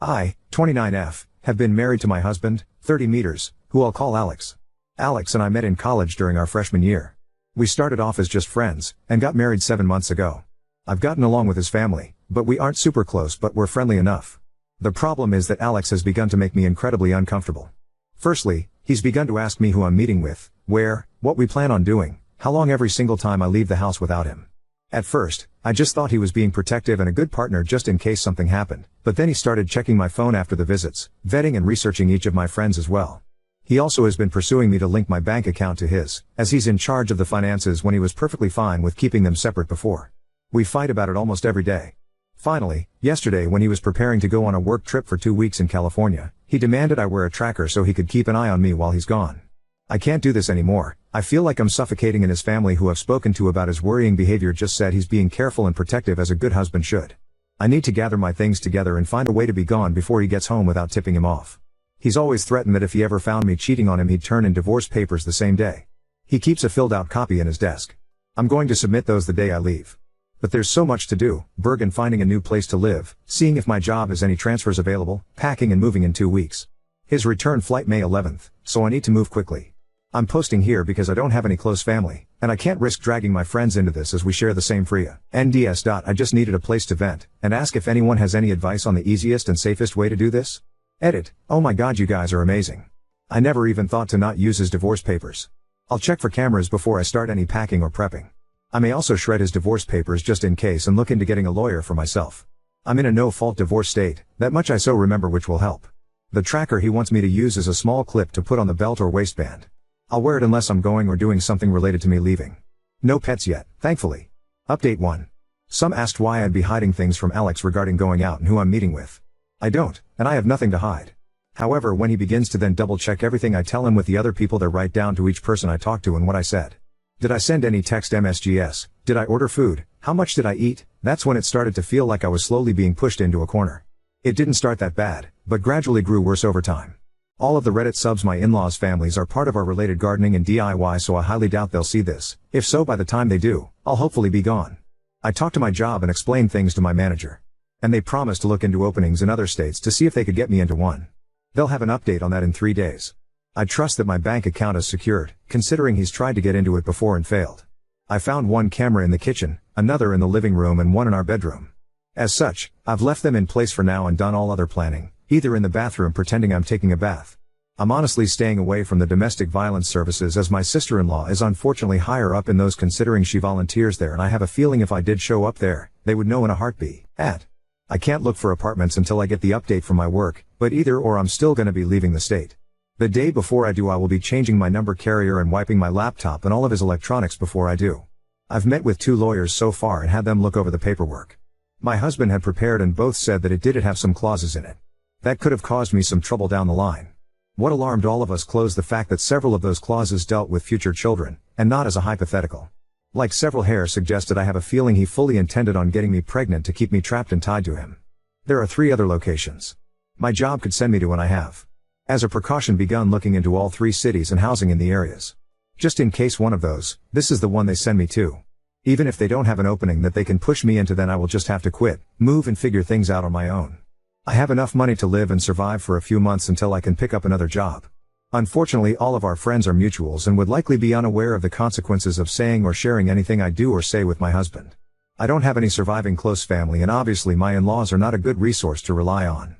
I, 29F, have been married to my husband, 30 meters, who I'll call Alex. Alex and I met in college during our freshman year. We started off as just friends, and got married 7 months ago. I've gotten along with his family, but we aren't super close, but we're friendly enough. The problem is that Alex has begun to make me incredibly uncomfortable. Firstly, he's begun to ask me who I'm meeting with, where, what we plan on doing, how long every single time I leave the house without him. At first, I just thought he was being protective and a good partner just in case something happened, but then he started checking my phone after the visits, vetting and researching each of my friends as well. He also has been pursuing me to link my bank account to his, as he's in charge of the finances when he was perfectly fine with keeping them separate before. We fight about it almost every day. Finally, yesterday when he was preparing to go on a work trip for 2 weeks in California, he demanded I wear a tracker so he could keep an eye on me while he's gone. I can't do this anymore. I feel like I'm suffocating, and his family, who I've spoken to about his worrying behavior, just said he's being careful and protective as a good husband should. I need to gather my things together and find a way to be gone before he gets home without tipping him off. He's always threatened that if he ever found me cheating on him, he'd turn in divorce papers the same day. He keeps a filled out copy in his desk. I'm going to submit those the day I leave. But there's so much to do: Bergen, finding a new place to live, seeing if my job has any transfers available, packing and moving in 2 weeks. His return flight May 11th, so I need to move quickly. I'm posting here because I don't have any close family, and I can't risk dragging my friends into this as we share the same Freya. NDS. I just needed a place to vent, and ask if anyone has any advice on the easiest and safest way to do this. Edit. Oh my god, you guys are amazing. I never even thought to not use his divorce papers. I'll check for cameras before I start any packing or prepping. I may also shred his divorce papers just in case and look into getting a lawyer for myself. I'm in a no-fault divorce state, that much I so remember, which will help. The tracker he wants me to use is a small clip to put on the belt or waistband. I'll wear it unless I'm going or doing something related to me leaving. No pets yet, thankfully. Update 1. Some asked why I'd be hiding things from Alex regarding going out and who I'm meeting with. I don't, and I have nothing to hide. However, when he begins to then double check everything I tell him with the other people there, right down to each person I talk to and what I said. Did I send any text MSGs? Did I order food? How much did I eat? That's when it started to feel like I was slowly being pushed into a corner. It didn't start that bad, but gradually grew worse over time. All of the Reddit subs my in-laws' families are part of are related gardening and DIY, so I highly doubt they'll see this. If so, by the time they do, I'll hopefully be gone. I talked to my job and explained things to my manager. And they promised to look into openings in other states to see if they could get me into one. They'll have an update on that in 3 days. I trust that my bank account is secured, considering he's tried to get into it before and failed. I found one camera in the kitchen, another in the living room, and one in our bedroom. As such, I've left them in place for now and done all other planning, either in the bathroom pretending I'm taking a bath. I'm honestly staying away from the domestic violence services as my sister-in-law is unfortunately higher up in those, considering she volunteers there, and I have a feeling if I did show up there, they would know in a heartbeat. I can't look for apartments until I get the update from my work, but either or I'm still gonna be leaving the state. The day before I do, I will be changing my number carrier and wiping my laptop and all of his electronics before I do. I've met with 2 lawyers so far and had them look over the paperwork. My husband had prepared and both said that it did have some clauses in it. That could have caused me some trouble down the line. What alarmed all of us closed the fact that several of those clauses dealt with future children, and not as a hypothetical. Like several hairs suggested, I have a feeling he fully intended on getting me pregnant to keep me trapped and tied to him. There are 3 other locations my job could send me to, and I have, as a precaution, begun looking into all 3 cities and housing in the areas. Just in case one of those, this is the one they send me to. Even if they don't have an opening that they can push me into, then I will just have to quit, move and figure things out on my own. I have enough money to live and survive for a few months until I can pick up another job. Unfortunately, all of our friends are mutuals and would likely be unaware of the consequences of saying or sharing anything I do or say with my husband. I don't have any surviving close family, and obviously my in-laws are not a good resource to rely on.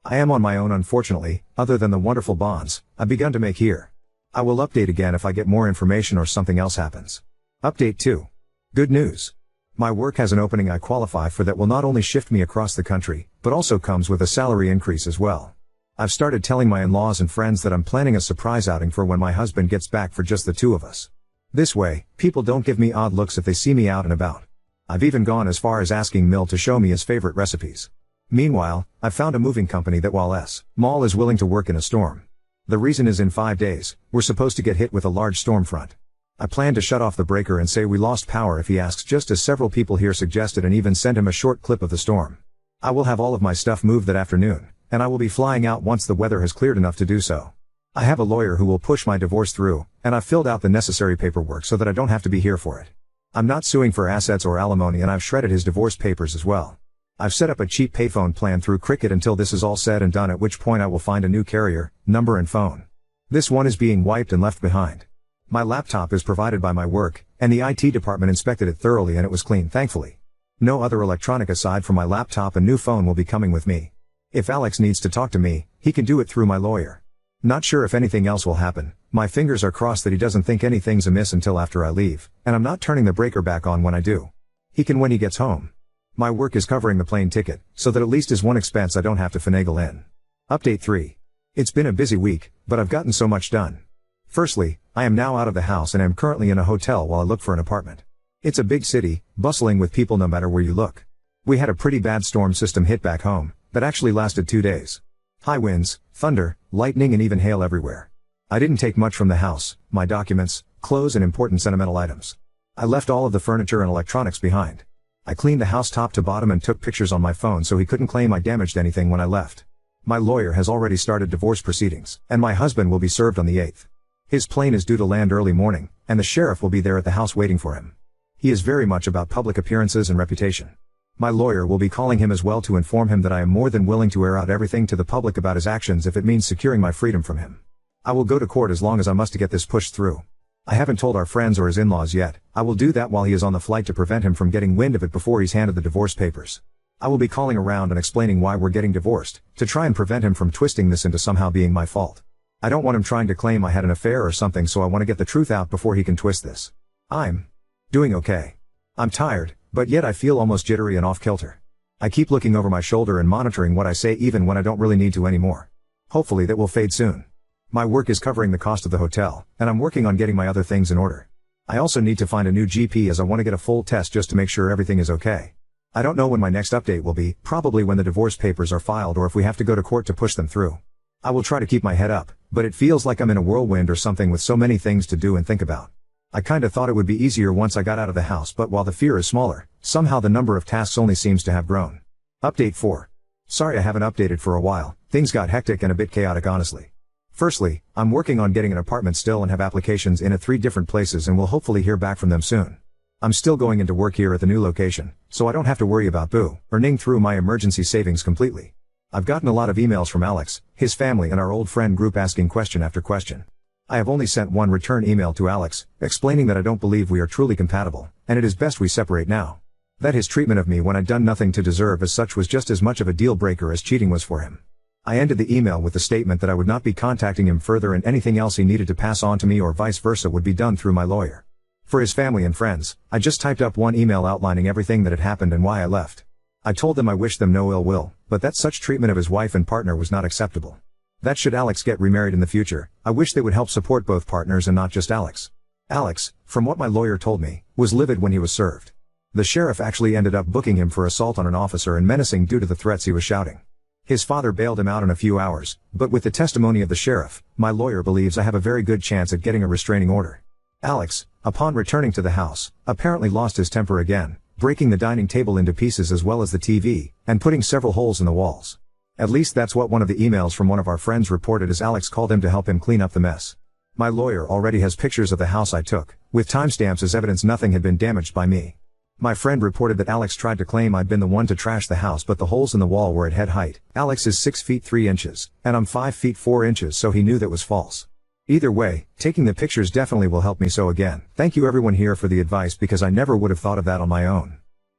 I am on my own, unfortunately, other than the wonderful bonds I've begun to make here. I will update again if I get more information or something else happens. Update 2. Good news. My work has an opening I qualify for that will not only shift me across the country, but also comes with a salary increase as well. I've started telling my in-laws and friends that I'm planning a surprise outing for when my husband gets back for just the 2 of us. This way, people don't give me odd looks if they see me out and about. I've even gone as far as asking Mill to show me his favorite recipes. Meanwhile, I've found a moving company that, while Mall is willing to work in a storm. The reason is in 5 days, we're supposed to get hit with a large storm front. I plan to shut off the breaker and say we lost power if he asks, just as several people here suggested, and even send him a short clip of the storm. I will have all of my stuff moved that afternoon, and I will be flying out once the weather has cleared enough to do so. I have a lawyer who will push my divorce through, and I've filled out the necessary paperwork so that I don't have to be here for it. I'm not suing for assets or alimony, and I've shredded his divorce papers as well. I've set up a cheap payphone plan through Cricket until this is all said and done, at which point I will find a new carrier, number and phone. This one is being wiped and left behind. My laptop is provided by my work, and the IT department inspected it thoroughly and it was clean, thankfully. No other electronic aside from my laptop and new phone will be coming with me. If Alex needs to talk to me, he can do it through my lawyer. Not sure if anything else will happen. My fingers are crossed that he doesn't think anything's amiss until after I leave, and I'm not turning the breaker back on when I do. He can when he gets home. My work is covering the plane ticket, so that at least is one expense I don't have to finagle in. Update 3. It's been a busy week, but I've gotten so much done. Firstly, I am now out of the house and am currently in a hotel while I look for an apartment. It's a big city, bustling with people no matter where you look. We had a pretty bad storm system hit back home, that actually lasted 2 days. High winds, thunder, lightning and even hail everywhere. I didn't take much from the house, my documents, clothes and important sentimental items. I left all of the furniture and electronics behind. I cleaned the house top to bottom and took pictures on my phone so he couldn't claim I damaged anything when I left. My lawyer has already started divorce proceedings, and my husband will be served on the 8th. His plane is due to land early morning, and the sheriff will be there at the house waiting for him. He is very much about public appearances and reputation. My lawyer will be calling him as well to inform him that I am more than willing to air out everything to the public about his actions if it means securing my freedom from him. I will go to court as long as I must to get this pushed through. I haven't told our friends or his in-laws yet. I will do that while he is on the flight to prevent him from getting wind of it before he's handed the divorce papers. I will be calling around and explaining why we're getting divorced, to try and prevent him from twisting this into somehow being my fault. I don't want him trying to claim I had an affair or something, so I want to get the truth out before he can twist this. I'm doing okay. I'm tired, but yet I feel almost jittery and off-kilter. I keep looking over my shoulder and monitoring what I say even when I don't really need to anymore. Hopefully that will fade soon. My work is covering the cost of the hotel, and I'm working on getting my other things in order. I also need to find a new GP as I want to get a full test just to make sure everything is okay. I don't know when my next update will be, probably when the divorce papers are filed or if we have to go to court to push them through. I will try to keep my head up, but it feels like I'm in a whirlwind or something with so many things to do and think about. I kinda thought it would be easier once I got out of the house, but while the fear is smaller, somehow the number of tasks only seems to have grown. Update 4. Sorry I haven't updated for a while, things got hectic and a bit chaotic honestly. Firstly, I'm working on getting an apartment still and have applications in at 3 different places and will hopefully hear back from them soon. I'm still going into work here at the new location, so I don't have to worry about earning through my emergency savings completely. I've gotten a lot of emails from Alex, his family and our old friend group asking question after question. I have only sent one return email to Alex, explaining that I don't believe we are truly compatible, and it is best we separate now. That his treatment of me when I'd done nothing to deserve as such was just as much of a deal breaker as cheating was for him. I ended the email with the statement that I would not be contacting him further and anything else he needed to pass on to me or vice versa would be done through my lawyer. For his family and friends, I just typed up one email outlining everything that had happened and why I left. I told them I wished them no ill will, but that such treatment of his wife and partner was not acceptable. That should Alex get remarried in the future, I wish they would help support both partners and not just Alex. Alex, from what my lawyer told me, was livid when he was served. The sheriff actually ended up booking him for assault on an officer and menacing due to the threats he was shouting. His father bailed him out in a few hours, but with the testimony of the sheriff, my lawyer believes I have a very good chance at getting a restraining order. Alex, upon returning to the house, apparently lost his temper again, breaking the dining table into pieces as well as the TV, and putting several holes in the walls. At least that's what one of the emails from one of our friends reported as Alex called him to help him clean up the mess. My lawyer already has pictures of the house I took, with timestamps as evidence nothing had been damaged by me. My friend reported that Alex tried to claim I'd been the one to trash the house, but the holes in the wall were at head height. Alex is 6 feet 3 inches, and I'm 5 feet 4 inches, so he knew that was false. Either way, taking the pictures definitely will help me. So again, thank you everyone here for the advice because I never would have thought of that on my own.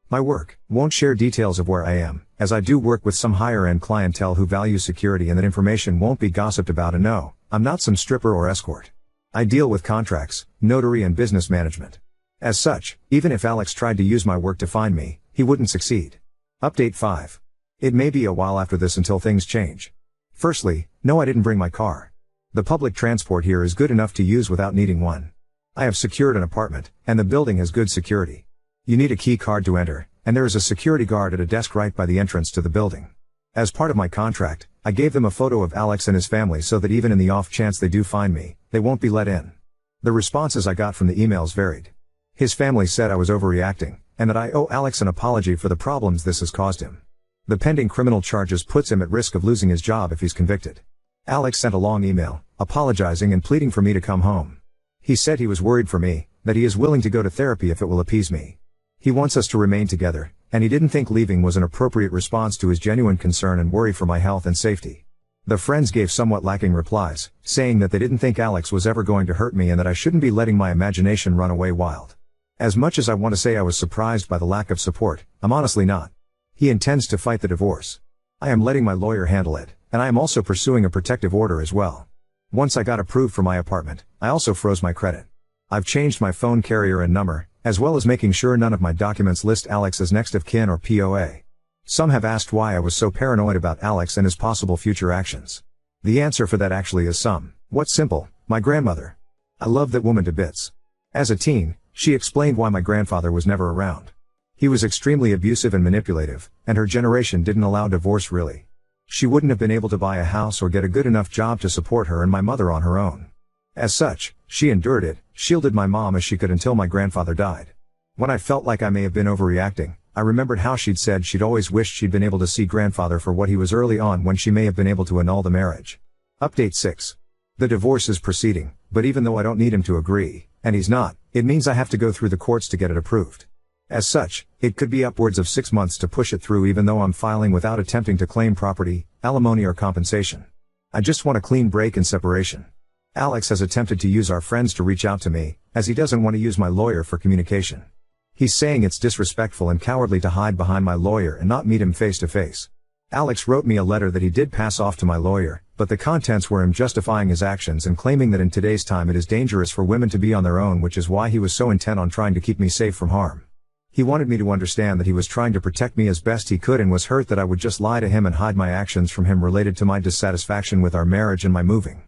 My work won't share details of where I am, as I do work with some higher-end clientele who value security and that information won't be gossiped about, and no, I'm not some stripper or escort. I deal with contracts, notary and business management. As such, even if Alex tried to use my work to find me, he wouldn't succeed. Update 5. It may be a while after this until things change. Firstly, no, I didn't bring my car. The public transport here is good enough to use without needing one. I have secured an apartment, and the building has good security. You need a key card to enter, and there is a security guard at a desk right by the entrance to the building. As part of my contract, I gave them a photo of Alex and his family so that even in the off chance they do find me, they won't be let in. The responses I got from the emails varied. His family said I was overreacting, and that I owe Alex an apology for the problems this has caused him. The pending criminal charges puts him at risk of losing his job if he's convicted. Alex sent a long email, apologizing and pleading for me to come home. He said he was worried for me, that he is willing to go to therapy if it will appease me. He wants us to remain together, and he didn't think leaving was an appropriate response to his genuine concern and worry for my health and safety. The friends gave somewhat lacking replies, saying that they didn't think Alex was ever going to hurt me and that I shouldn't be letting my imagination run away wild. As much as I want to say I was surprised by the lack of support, I'm honestly not. He intends to fight the divorce. I am letting my lawyer handle it, and I am also pursuing a protective order as well. Once I got approved for my apartment, I also froze my credit. I've changed my phone carrier and number, as well as making sure none of my documents list Alex as next of kin or POA. Some have asked why I was so paranoid about Alex and his possible future actions. The answer for that actually is what's simple: my grandmother. I love that woman to bits. As a teen, she explained why my grandfather was never around. He was extremely abusive and manipulative, and her generation didn't allow divorce really. She wouldn't have been able to buy a house or get a good enough job to support her and my mother on her own. As such, she endured it, shielded my mom as she could until my grandfather died. When I felt like I may have been overreacting, I remembered how she'd said she'd always wished she'd been able to see grandfather for what he was early on when she may have been able to annul the marriage. Update 6. The divorce is proceeding, but even though I don't need him to agree, and he's not, it means I have to go through the courts to get it approved. As such, it could be upwards of 6 months to push it through even though I'm filing without attempting to claim property, alimony or compensation. I just want a clean break and separation. Alex has attempted to use our friends to reach out to me, as he doesn't want to use my lawyer for communication. He's saying it's disrespectful and cowardly to hide behind my lawyer and not meet him face to face. Alex wrote me a letter that he did pass off to my lawyer, but the contents were him justifying his actions and claiming that in today's time it is dangerous for women to be on their own, which is why he was so intent on trying to keep me safe from harm. He wanted me to understand that he was trying to protect me as best he could and was hurt that I would just lie to him and hide my actions from him related to my dissatisfaction with our marriage and my moving.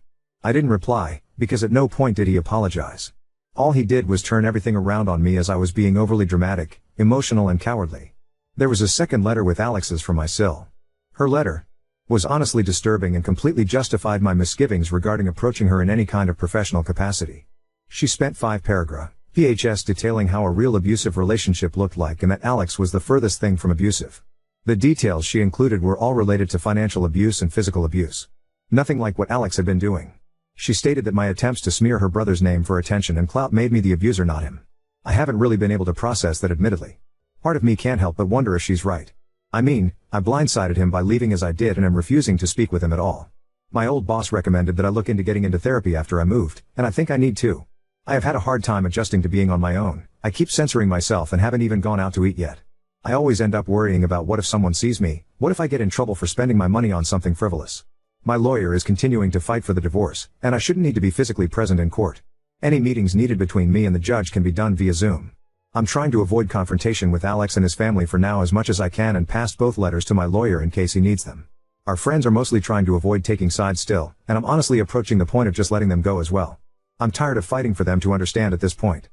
I didn't reply, because at no point did he apologize. All he did was turn everything around on me as I was being overly dramatic, emotional and cowardly. There was a second letter with Alex's from my sil. Her letter was honestly disturbing and completely justified my misgivings regarding approaching her in any kind of professional capacity. She spent 5 paragraphs detailing how a real abusive relationship looked like and that Alex was the furthest thing from abusive. The details she included were all related to financial abuse and physical abuse. Nothing like what Alex had been doing. She stated that my attempts to smear her brother's name for attention and clout made me the abuser, not him. I haven't really been able to process that, admittedly. Part of me can't help but wonder if she's right. I mean, I blindsided him by leaving as I did and am refusing to speak with him at all. My old boss recommended that I look into getting into therapy after I moved, and I think I need to. I have had a hard time adjusting to being on my own. I keep censoring myself and haven't even gone out to eat yet. I always end up worrying about what if someone sees me, what if I get in trouble for spending my money on something frivolous. My lawyer is continuing to fight for the divorce, and I shouldn't need to be physically present in court. Any meetings needed between me and the judge can be done via Zoom. I'm trying to avoid confrontation with Alex and his family for now as much as I can and passed both letters to my lawyer in case he needs them. Our friends are mostly trying to avoid taking sides still, and I'm honestly approaching the point of just letting them go as well. I'm tired of fighting for them to understand at this point.